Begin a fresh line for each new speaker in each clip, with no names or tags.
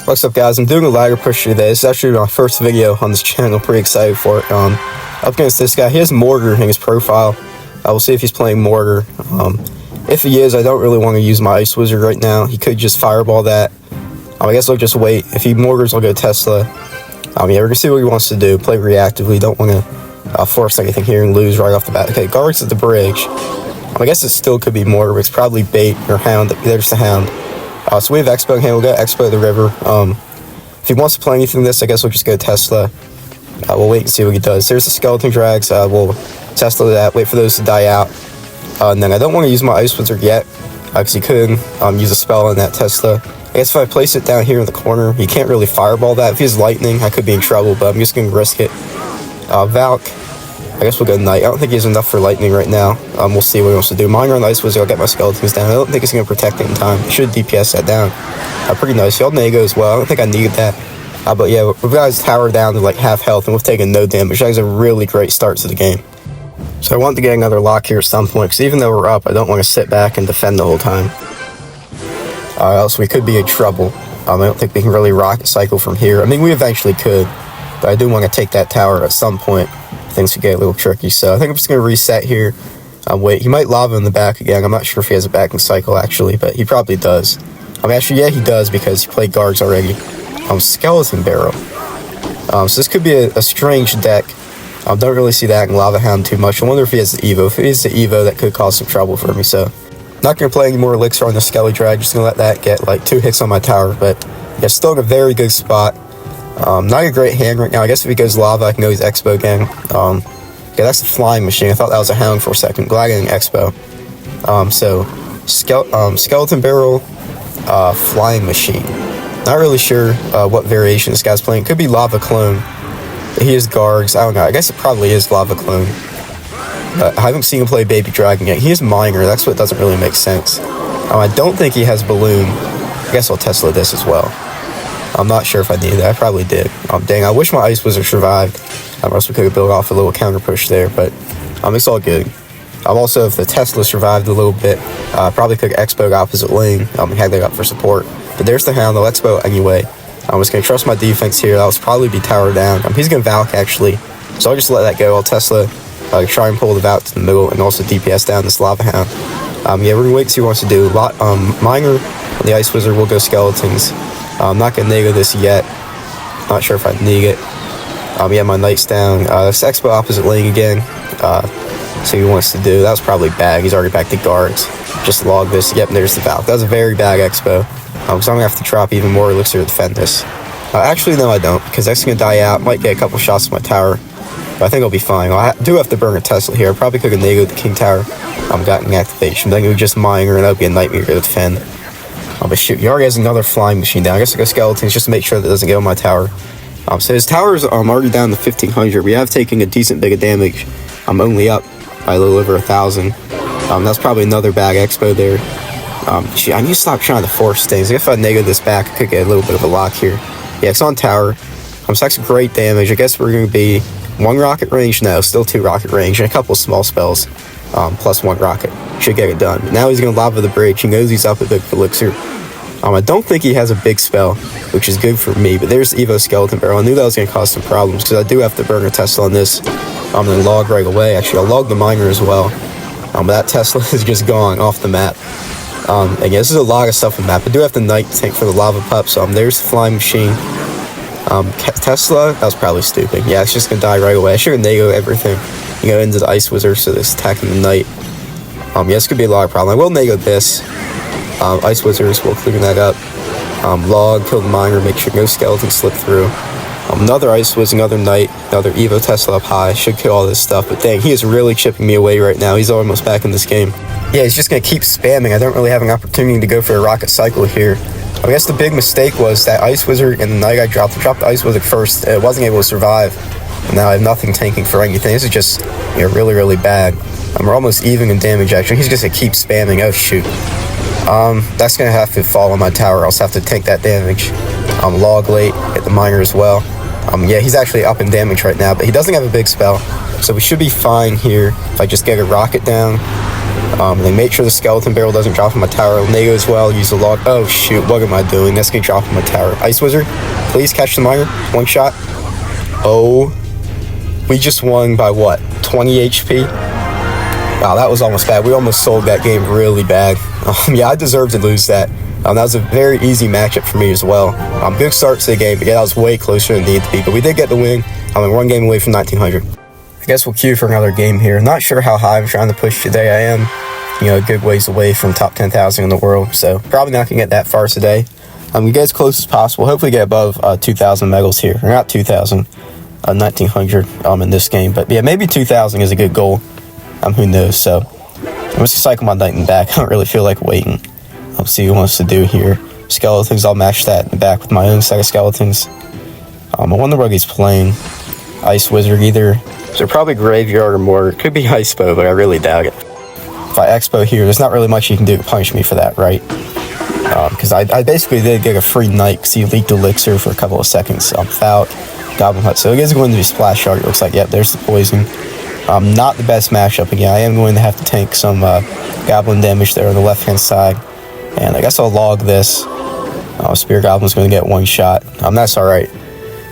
What's up, guys? I'm doing a ladder push today. This is actually my first video on this channel. Pretty excited for it. Up against this guy. He has mortar in his profile. We'll see if he's playing mortar. If he is, I don't really want to use my ice wizard right now. He could just fireball that. I guess I'll just wait. If he mortars, I'll go Tesla. Yeah, we're gonna see what he wants to do. Play reactively. Don't want to force anything here and lose right off the bat. Okay, guards at the bridge. I guess it still could be mortar, but it's probably bait or hound. There's the hound. So we have Icebow in hand. We'll go Icebow the river. If he wants to play anything this, I guess we'll just go Tesla. We'll wait and see what he does. There's the skeleton drags. We'll Tesla that. Wait for those to die out. And then I don't want to use my ice wizard yet, because he could use a spell on that Tesla. I guess if I place it down here in the corner, he can't really fireball that. If he has lightning, I could be in trouble, but I'm just going to risk it. Valk, I guess we'll go Knight. I don't think he has enough for lightning right now. We'll see what he wants to do. Miner on the ice wizard, I'll get my skeletons down. I don't think it's going to protect it in time. He should DPS that down. Pretty nice. He held Nago as well. I don't think I needed that. But yeah, we've got his tower down to like half health, and we've taken no damage. That was a really great start to the game. So I want to get another lock here at some point, because even though we're up, I don't want to sit back and defend the whole time. Else we could be in trouble. I don't think we can really rocket cycle from here. I mean, we eventually could, but I do want to take that tower at some point. Things could get a little tricky, so I think I'm just going to reset here. Wait, he might lava in the back again. I'm not sure if he has a backing cycle, actually, but he probably does. Actually, yeah, he does, because he played guards already. Skeleton barrel. So this could be a strange deck. Don't really see that in Lava Hound too much. I wonder if he has the Evo. If he has the Evo, that could cause some trouble for me, so not going to play any more Elixir on the Skelly Drag. Just going to let that get like 2 hits on my tower, but yeah, still in a very good spot. Not a great hand right now. I guess if he goes Lava, I can go his Icebow again. Yeah, that's a flying machine. I thought that was a hound for a second. Glad I got an Icebow. Skeleton barrel, flying machine. Not really sure what variation this guy's playing. Could be Lava Clone. He has guards. I don't know. I guess it probably is Lava Clone. I haven't seen him play Baby Dragon yet. He is Miner. That's what doesn't really make sense. I don't think he has Balloon. I guess I'll Tesla this as well. I'm not sure if I needed that. I probably did. Dang, I wish my Ice Wizard survived. Or else we could have built off a little counter push there, but it's all good. Also, if the Tesla survived a little bit, probably could Icebow opposite lane. Had that up for support. But there's the hound. The Icebow anyway. I'm just going to trust my defense here. That'll probably be tower down. He's going to Valk, actually. So I'll just let that go. I'll Tesla, try and pull the Valk to the middle, and also DPS down this Lava Hound. Yeah, we're going to wait and see what he wants to do. Miner and the Ice Wizard will go skeletons. I'm not going to Nago this yet. Not sure if I need it. Yeah, my Knight's down. This Icebow opposite lane again. See what he wants to do. That was probably bad. He's already back to guards. Just log this. Yep, there's the Valk. That was a very bad Icebow. So I'm going to have to drop even more Elixir to defend this. Actually, no, I don't, because that's going to die out. Might get a couple shots at my tower, but I think I'll be fine. I do have to burn a Tesla here. I probably could have Nagoed the King Tower. Gotten activation. Then it would just Miner, and that would be a nightmare to defend. But shoot, he already has another flying machine down. I guess I'll go skeletons just to make sure that doesn't get on my tower. So his tower is already down to 1,500. We have taken a decent bit of damage. I'm only up by a little over 1,000. That's probably another bag Icebow there. Shoot, I need to stop trying to force things. If I Nago this back, I could get a little bit of a lock here. Yeah, it's on tower. So that's great damage. I guess we're going to be 1 rocket range. No, still 2 rocket range and a couple small spells. Plus 1 rocket. Should get it done. Now he's going to lava the bridge. He knows he's up with big Elixir. I don't think he has a big spell, which is good for me. But there's Evo Skeleton Barrel. I knew that was going to cause some problems, because I do have to burn a Tesla on this. I'm going to log right away. Actually, I'll log the Miner as well. But that Tesla is just gone off the map. And yeah, this is a lot of stuff on the map. I do have the Knight tank for the Lava Pup. So there's the Flying Machine. Tesla, that was probably stupid. Yeah, it's just going to die right away. I should have Nago everything. You go into the Ice Wizard, so this attacking the Knight. Yeah, this could be a lot of problem. I will Nago this. Ice Wizards, we'll clean that up. Log, kill the Miner, make sure no skeletons slip through. Another Ice Wizard, another Knight, another Evo Tesla up high. Should kill all this stuff, but dang, he is really chipping me away right now. He's almost back in this game. Yeah, he's just going to keep spamming. I don't really have an opportunity to go for a rocket cycle here. I guess the big mistake was that Ice Wizard and the Knight I dropped. I dropped the Ice Wizard first. It wasn't able to survive. And now I have nothing tanking for anything. This is just really, really bad. We're almost even in damage, actually. He's just going to keep spamming. Oh, shoot. That's going to have to fall on my tower. I'll also have to take that damage. Log late. Hit the Miner as well. Yeah, he's actually up in damage right now, but he doesn't have a big spell. So we should be fine here if I just get a rocket down. And then make sure the skeleton barrel doesn't drop on my tower. Nego as well, use the log. Oh shoot, what am I doing? That's gonna drop on my tower. Ice Wizard, please catch the miner. One shot. Oh, we just won by what? 20 HP? Wow, that was almost bad. We almost sold that game really bad. Yeah, I deserved to lose that. That was a very easy matchup for me as well. Good start to the game, but yeah, that was way closer than it needed to be. But we did get the win. I'm one game away from 1900. I guess we'll queue for another game here. Not sure how high I'm trying to push today. I am, a good ways away from top 10,000 in the world, so probably not gonna get that far today. We get as close as possible. Hopefully get above 2,000 medals here, or not 2,000, 1,900 in this game. But yeah, maybe 2,000 is a good goal. Who knows? So I'm just cycle my knight in the back. I don't really feel like waiting. I'll see what he wants to do here. Skeletons, I'll match that in the back with my own set of skeletons. I wonder what he's playing. Ice Wizard either. So probably Graveyard or Mortar. Could be Icebow, but I really doubt it. If I Expo here, there's not really much you can do to punish me for that, right? Because I basically did get a free knight because he leaked Elixir for a couple of seconds without Goblin Hut. So it is going to be Splash Shard, it looks like. Yep, there's the poison. Not the best matchup. Again, I am going to have to tank some Goblin damage there on the left-hand side. And I guess I'll log this. Spear Goblin's going to get one shot. That's alright.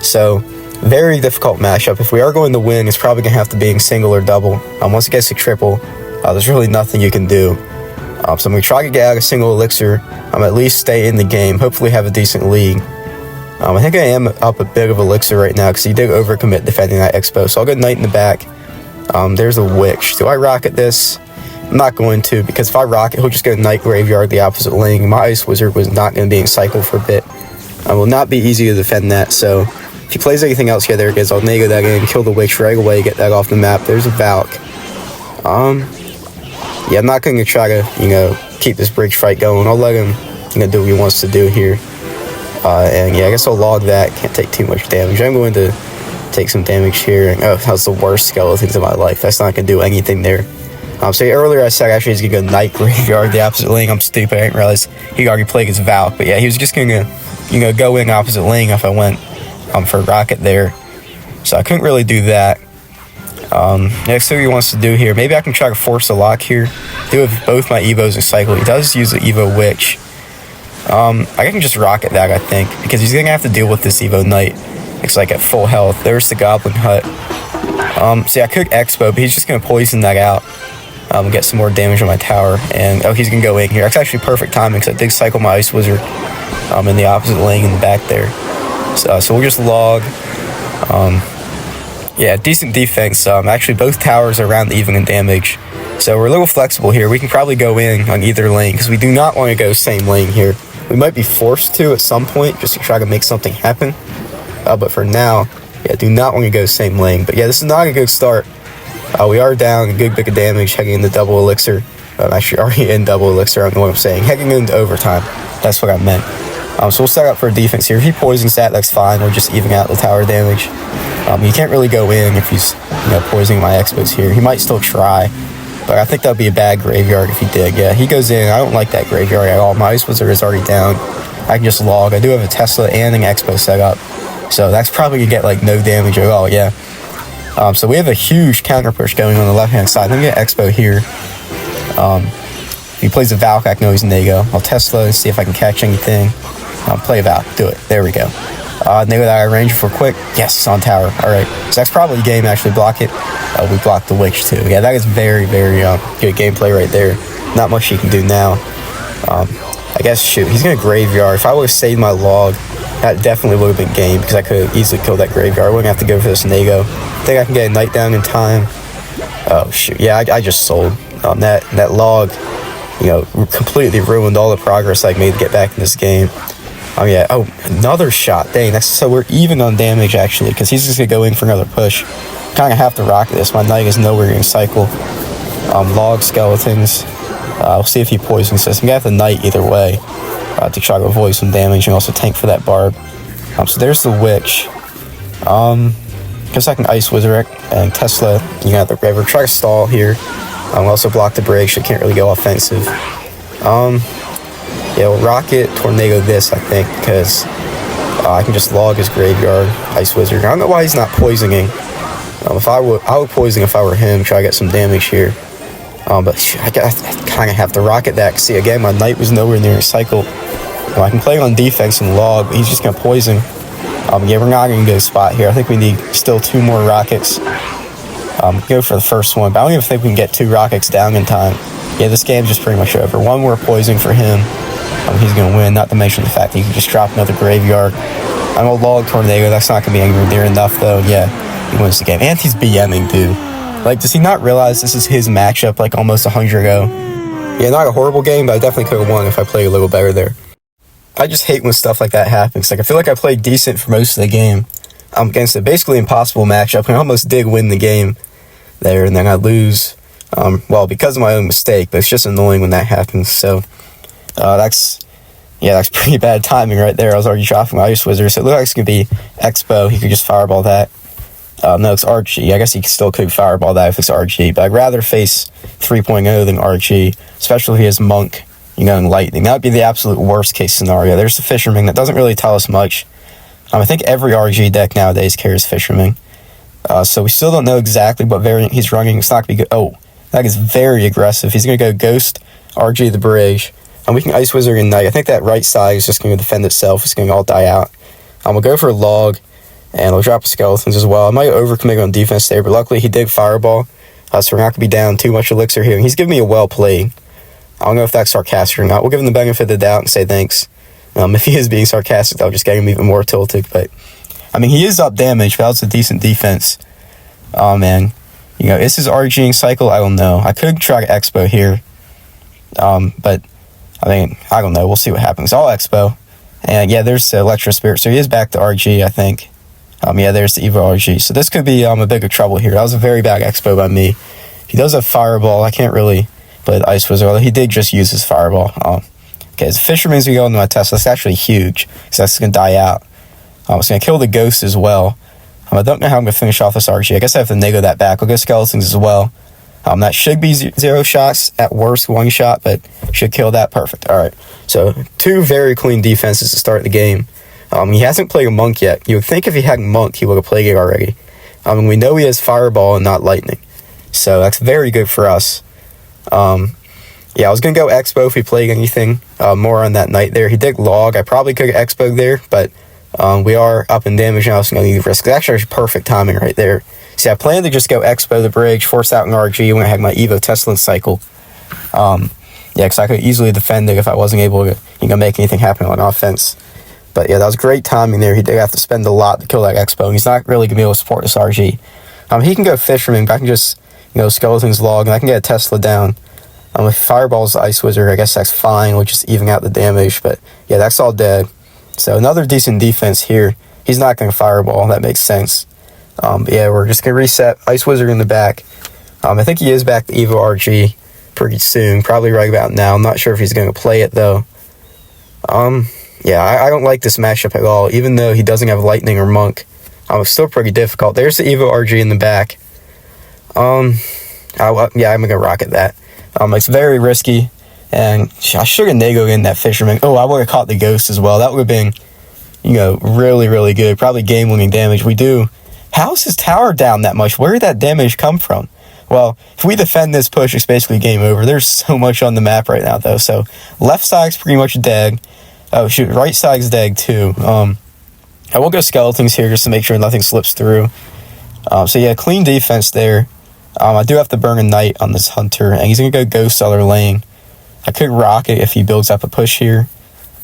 So, very difficult matchup. If we are going to win, it's probably going to have to be in single or double. Once it gets to triple, there's really nothing you can do. So I'm going to try to get out a single elixir. At least stay in the game. Hopefully have a decent lead. I think I am up a bit of elixir right now because he did overcommit defending that Expo. So I'll get knight in the back. There's a witch. Do I rocket this? I'm not going to, because if I rocket, he'll just go knight graveyard the opposite lane. My Ice Wizard was not going to be in cycle for a bit. It will not be easy to defend that, so if he plays anything else, yeah, there it is. I'll nego that in, kill the witch right away, get that off the map. There's a Valk. Yeah, I'm not going to try to, keep this bridge fight going. I'll let him, do what he wants to do here. And yeah, I guess I'll log that. Can't take too much damage. I'm going to take some damage here. Oh, that's the worst skeletons of my life. That's not going to do anything there. So earlier I said actually he's going to go knight graveyard the opposite lane. I'm stupid. I didn't realize he already played his Valk. But yeah, he was just going to, go in opposite lane if I went for rocket there. So I couldn't really do that. Next thing he wants to do here, maybe I can try to force a lock here. Do with both my Evos in cycle. He does use the Evo Witch. I can just rocket that, I think, because he's going to have to deal with this Evo Knight. It's like at full health. There's the Goblin Hut. See, I could Expo, but he's just going to poison that out. Get some more damage on my tower. And, he's going to go in here. That's actually perfect timing, because I did cycle my Ice Wizard in the opposite lane in the back there. So we'll just log. Yeah, decent defense. Actually, both towers are around even in damage. So we're a little flexible here. We can probably go in on either lane, because we do not want to go same lane here. We might be forced to at some point, just to try to make something happen. But for now, yeah, do not want to go same lane. But yeah, this is not a good start. We are down a good bit of damage heading into double elixir. I'm actually already in double elixir, I don't know what I'm saying. Heading into overtime. That's what I meant. So we'll set up for a defense here. If he poisons that, that's fine. We'll just even out the tower damage. You can't really go in if he's poisoning my Expos here. He might still try, but I think that would be a bad graveyard if he did. Yeah, he goes in. I don't like that graveyard at all. My Ice Wizard is already down. I can just log. I do have a Tesla and an Expo set up, so that's probably going to get no damage at all, yeah. So we have a huge counter push going on the left-hand side. Let me get Expo here. If he plays a Valk, I can always nego. I'll Tesla and see if I can catch anything. Play a Valk. Do it. There we go. Nego that I range for quick. Yes, it's on tower. Alright. So that's probably a game to actually block it. We blocked the Witch too. Yeah, that is very, very good gameplay right there. Not much he can do now. I guess, shoot, he's going to graveyard. If I would have saved my log, that definitely would have been game, because I could have easily killed that graveyard. I wouldn't have to go for this nego. I think I can get a knight down in time. Oh, shoot. Yeah, I just sold. That log, completely ruined all the progress I made to get back in this game. Yeah. Oh, another shot. Dang, so we're even on damage, actually, because he's just going to go in for another push. Kind of have to rock this. My knight is nowhere in cycle. Log skeletons. We'll see if he poisons this. I'm going to have to knight either way to try to avoid some damage and also tank for that barb. So there's the Witch. Guess I can Ice Wizard and Tesla. You got the river. Try to stall here. We'll also block the bridge, so can't really go offensive. Yeah, we'll rocket, tornado this, I think, because I can just log his graveyard, Ice Wizard. I don't know why he's not poisoning. I would poison if I were him, try to get some damage here. But I kind of have to rocket that. See, again, my knight was nowhere near a cycle. I can play on defense and log, but he's just going to poison. Yeah, we're not going to get a spot here. I think we need still 2 more rockets. Go for the first one, but I don't even think we can get 2 rockets down in time. Yeah, this game's just pretty much over. 1 more poison for him. He's going to win, not to mention the fact that he can just drop another graveyard. I'm a log tornado. That's not going to be anywhere near enough, though. Yeah, he wins the game. And he's BMing, dude. Like, does he not realize this is his matchup, like, almost 100 ago? Yeah, not a horrible game, but I definitely could have won if I played a little better there. I just hate when stuff like that happens. Like, I feel like I played decent for most of the game. I'm against a basically impossible matchup, and I almost did win the game there, and then I lose. Well, because of my own mistake, but it's just annoying when that happens. So, that's pretty bad timing right there. I was already dropping my Ice Wizard, so it looks like it's going to be Icebow. He could just fireball that. No, it's RG. I guess he still could fireball that if it's RG, but I'd rather face 3.0 than RG, especially if he has Monk, and Lightning. That would be the absolute worst case scenario. There's the Fisherman. That doesn't really tell us much. I think every RG deck nowadays carries Fisherman. So we still don't know exactly what variant he's running. It's not going to be good. Oh, that is very aggressive. He's going to go Ghost, RG the Bridge, and we can Ice Wizard and Knight. I think that right side is just going to defend itself. It's going to all die out. We'll go for a Log, and we'll drop Skeletons as well. I might overcommit on defense there, but luckily he did Fireball, so we're not going to be down too much Elixir here. And he's giving me a well played. I don't know if that's sarcastic or not. We'll give him the benefit of the doubt and say thanks. If he is being sarcastic, I'll just get him even more tilted. But, he is up damage, but that was a decent defense. Oh, man. Is his RGing cycle? I don't know. I could try Icebow here. But, I don't know. We'll see what happens. I'll Icebow. And, yeah, there's the Electro Spirit. So he is back to RG, I think. Yeah, there's the Evo RG. So this could be a bigger trouble here. That was a very bad Icebow by me. He does have Fireball. I can't really play the Ice Wizard, although he did just use his Fireball. Okay, so Fisherman's going to go into my Tesla. That's actually huge, because that's going to die out. It's going to kill the Ghost as well. I don't know how I'm going to finish off this RG. I guess I have to nego that back. I'll go Skeletons as well. That should be 0 shots, at worst 1 shot, but should kill that. Perfect. All right, so 2 very clean defenses to start the game. He hasn't played a Monk yet. You would think if he had Monk, he would have played it already. We know he has Fireball and not Lightning, so that's very good for us. Yeah, I was going to go Icebow if he played anything more on that night there. He did Log. I probably could have Icebow there, but we are up in damage now, so I'm going to need risk. It's actually perfect timing right there. See, I planned to just go Icebow the Bridge, force out an RG when I had my Evo Tesla cycle. Yeah, because I could easily defend it if I wasn't able to make anything happen on offense. But yeah, that was great timing there. He did have to spend a lot to kill that Icebow, and he's not really going to be able to support this RG. He can go Fisherman, but I can just, Skeletons Log, and I can get a Tesla down. If Fireball's the Ice Wizard, I guess that's fine. We'll just even out the damage. But yeah, that's all dead. So another decent defense here. He's not going to Fireball. That makes sense. But yeah, we're just going to reset. Ice Wizard in the back. I think he is back to Evo RG pretty soon. Probably right about now. I'm not sure if he's going to play it, though. Yeah, I don't like this matchup at all. Even though he doesn't have Lightning or Monk. It's still pretty difficult. There's the Evo RG in the back. Yeah, I'm going to rocket that. It's very risky, and I should have negoed in that Fisherman. Oh, I would have caught the Ghost as well. That would have been, really, really good. Probably game-winning damage. We do. How's his tower down that much? Where did that damage come from? Well, if we defend this push, it's basically game over. There's so much on the map right now, though. So, left side's pretty much dead. Oh, shoot, right side's dead, too. I will go Skeletons here just to make sure nothing slips through. So, yeah, clean defense there. I do have to burn a Knight on this Hunter, and he's going to go Ghost other lane. I could Rocket if he builds up a push here.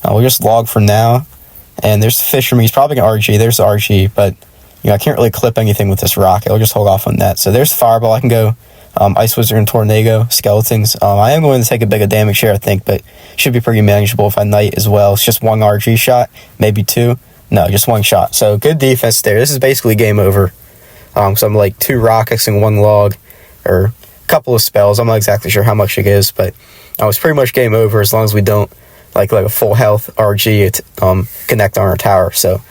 We'll just Log for now. And there's the Fisherman. He's probably going to RG. There's the RG, but I can't really clip anything with this Rocket. I'll just hold off on that. So there's Fireball. I can go Ice Wizard and Tornado, Skeletons. I am going to take a bit of damage here, I think, but should be pretty manageable if I Knight as well. It's just 1 RG shot, maybe 2. No, just 1 shot. So good defense there. This is basically game over. So I'm like 2 Rockets and 1 Log, or a couple of spells. I'm not exactly sure how much it is, but it's pretty much game over as long as we don't like a full health RG connect on our tower. So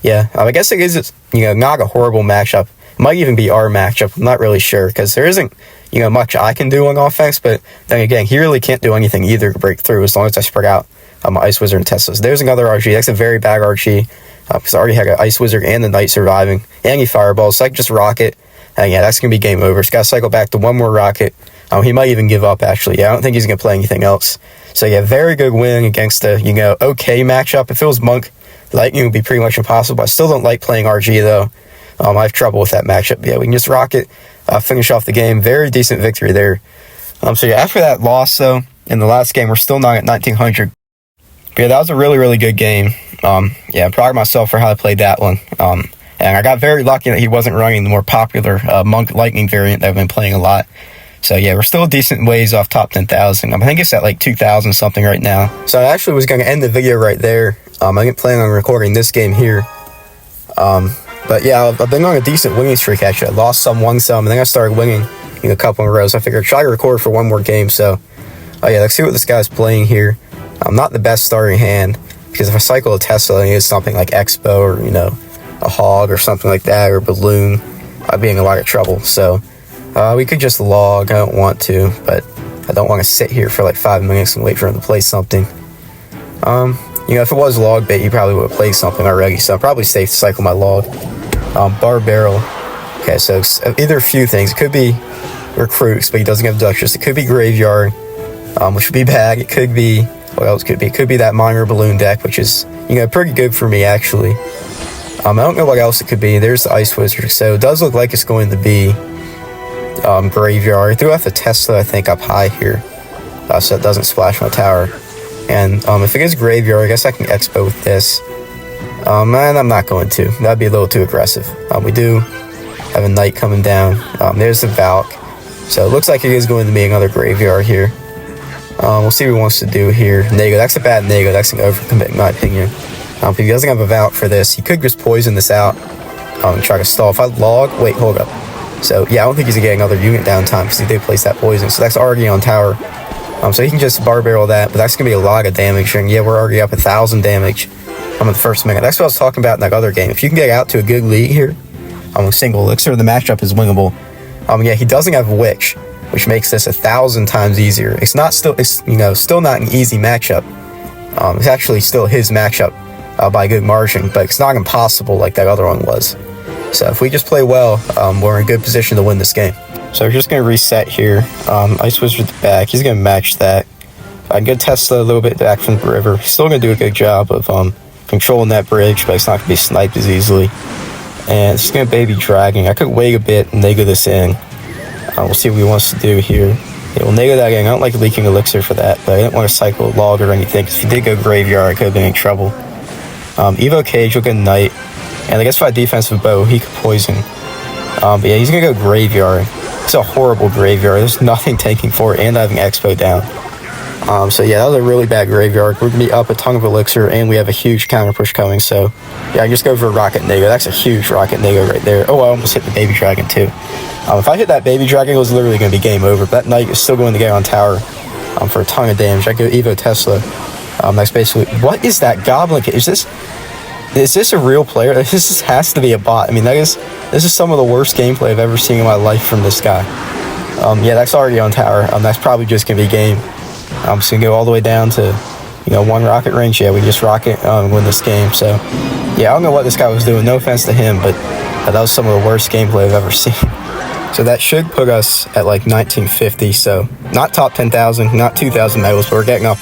yeah, I guess it is not a horrible matchup. It might even be our matchup. I'm not really sure because there isn't much I can do on offense. But then again, he really can't do anything either to break through as long as I spread out my Ice Wizard and Teslas. There's another RG. That's a very bad RG because I already had an Ice Wizard and the Knight surviving, and he Fireballs, so I can just Rocket. And yeah, that's going to be game over. Just got to cycle back to 1 more Rocket. He might even give up, actually. Yeah, I don't think he's going to play anything else. So, yeah, very good win against a, okay matchup. If it was Monk, Lightning would be pretty much impossible. I still don't like playing RG, though. I have trouble with that matchup. Yeah, we can just rock it, finish off the game. Very decent victory there. So, yeah, after that loss, though, in the last game, we're still not at 1900. But, yeah, that was a really, really good game. Yeah, I'm proud of myself for how I played that one. And I got very lucky that he wasn't running the more popular Monk Lightning variant that I've been playing a lot. So, yeah, we're still a decent ways off top 10,000. I think it's at like 2,000 something right now. So I actually was going to end the video right there. I didn't plan on recording this game here. But, yeah, I've been on a decent winning streak, actually. I lost some, won some, and then I started winning a couple in a row. So I figured I'd try to record for one more game. So, yeah, let's see what this guy's playing here. Not the best starting hand, because if I cycle a Tesla, it's something like Icebow or, a hog or something like that, or balloon, I'd be in a lot of trouble. So we could just log. I don't want to, but I don't want to sit here for like 5 minutes and wait for him to play something. If it was log bait, he probably would have played something already, so I'm probably safe to cycle my log. Bar barrel. Okay, so it's either a few things. It could be recruits, but he doesn't have Duchess. It could be graveyard, which would be bad. It could be, what else could it be? It could be that minor balloon deck, which is, pretty good for me, actually. I don't know what else it could be. There's the Ice Wizard. So it does look like it's going to be graveyard. I threw out the Tesla, I think, up high here, so it doesn't splash my tower. And if it is graveyard, I guess I can Expo with this. And I'm not going to. That'd be a little too aggressive. We do have a knight coming down. There's the Valk. So it looks like it is going to be another graveyard here. We'll see what he wants to do here. Nego. That's a bad Nego. That's an overcommit, in my opinion. If he doesn't have a Valk for this, he could just poison this out and try to stall. If I log, wait, hold up. So, yeah, I don't think he's going to get another unit downtime because he did place that poison. So that's already on tower. So he can just bar barrel that, but that's going to be a lot of damage. And yeah, we're already up 1,000 damage in the first minute. That's what I was talking about in that other game. If you can get out to a good lead here, a single elixir, the matchup is winnable. Yeah, he doesn't have Witch, which makes this 1,000 times easier. It's still not an easy matchup. It's actually still his matchup by a good margin, but it's not impossible like that other one was. So if we just play well, we're in a good position to win this game. So we're just going to reset here. Ice Wizard back. He's going to match that. I can get Tesla a little bit back from the river. He's still going to do a good job of controlling that bridge, but it's not going to be sniped as easily. And it's going to baby dragging. I could wait a bit and nego this in. We'll see what he wants to do here. Yeah, we'll nego that in. I don't like leaking elixir for that, but I didn't want to cycle log or anything, because if he did go graveyard, I could have been in trouble. Evo Cage will get Knight, and I guess if I defensive bow, he could poison. But yeah, he's going to go graveyard. It's a horrible graveyard. There's nothing tanking for it, and I have an Expo down. So yeah, that was a really bad graveyard. We're going to be up a ton of elixir, and we have a huge counter push coming. So yeah, I just go for a Rocket Nego. That's a huge Rocket Nego right there. Oh, I almost hit the Baby Dragon too. If I hit that Baby Dragon, it was literally going to be game over. But that Knight is still going to get on tower for a ton of damage. I go Evo Tesla. That's basically, what is that Goblin? Is this a real player? This has to be a bot. I mean, this is some of the worst gameplay I've ever seen in my life from this guy. Yeah, that's already on tower. That's probably just going to be game. I'm just going to go all the way down to, one rocket range. Yeah, we just rocket and win this game. So, yeah, I don't know what this guy was doing. No offense to him, but that was some of the worst gameplay I've ever seen. So that should put us at like 1950. So, not top 10,000, not 2,000 medals, but we're getting up.